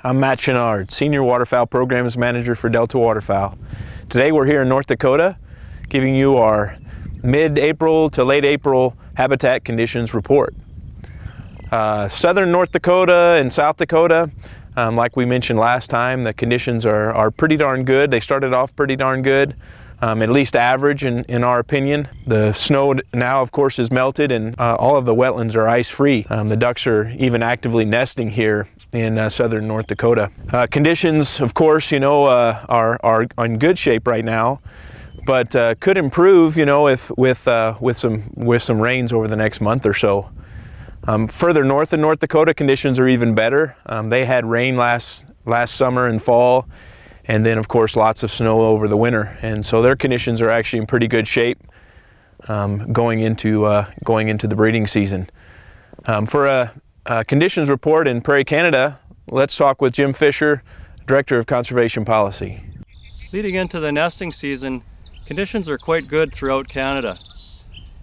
I'm Matt Chenard, Senior Waterfowl Programs Manager for Delta Waterfowl. Today we're here in North Dakota giving you our mid-April to late April habitat conditions report. Southern North Dakota and South Dakota, like we mentioned last time, the conditions are pretty darn good. They started off pretty darn good. At least average in our opinion. The snow now of course is melted and all of the wetlands are ice-free. The ducks are even actively nesting here in southern North Dakota. Conditions of course are in good shape right now, but could improve if with some rains over the next month or so. Further north in North Dakota, conditions are even better. They had rain last summer and fall, and then of course lots of snow over the winter, and so their conditions are actually in pretty good shape going into the breeding season. For a conditions report in Prairie Canada, let's talk with Jim Fisher, Director of Conservation Policy. Leading into the nesting season, conditions are quite good throughout Canada.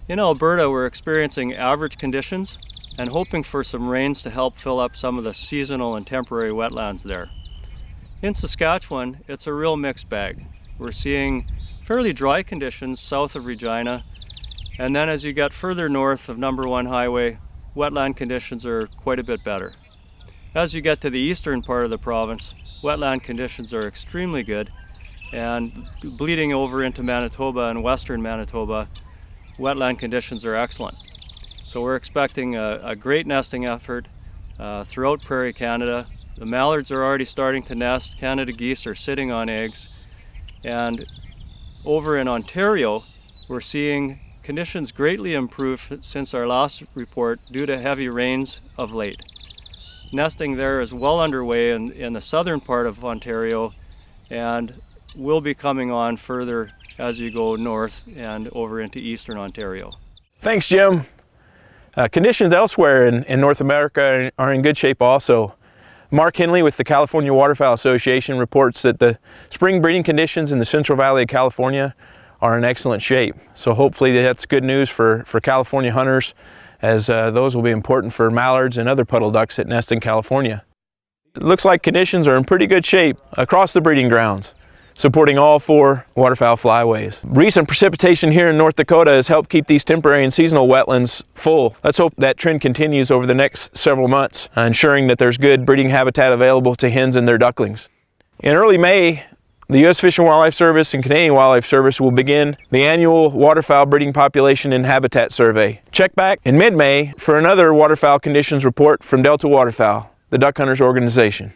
In Alberta, we're experiencing average conditions and hoping for some rains to help fill up some of the seasonal and temporary wetlands there. In Saskatchewan, it's a real mixed bag. We're seeing fairly dry conditions south of Regina, and then as you get further north of No. 1 Highway, wetland conditions are quite a bit better. As you get to the eastern part of the province, wetland conditions are extremely good, and bleeding over into Manitoba and western Manitoba, wetland conditions are excellent. So we're expecting a great nesting effort throughout Prairie Canada. The mallards are already starting to nest, Canada geese are sitting on eggs, and over in Ontario we're seeing conditions greatly improve since our last report due to heavy rains of late. Nesting there is well underway in the southern part of Ontario and will be coming on further as you go north and over into eastern Ontario. Thanks, Jim. Conditions elsewhere in North America are in good shape also. Mark Henley with the California Waterfowl Association reports that the spring breeding conditions in the Central Valley of California are in excellent shape. So hopefully that's good news for California hunters, as those will be important for mallards and other puddle ducks that nest in California. It looks like conditions are in pretty good shape across the breeding grounds, supporting all 4 waterfowl flyways. Recent precipitation here in North Dakota has helped keep these temporary and seasonal wetlands full. Let's hope that trend continues over the next several months, ensuring that there's good breeding habitat available to hens and their ducklings. In early May, the U.S. Fish and Wildlife Service and Canadian Wildlife Service will begin the annual waterfowl breeding population and habitat survey. Check back in mid-May for another waterfowl conditions report from Delta Waterfowl, the duck hunters organization.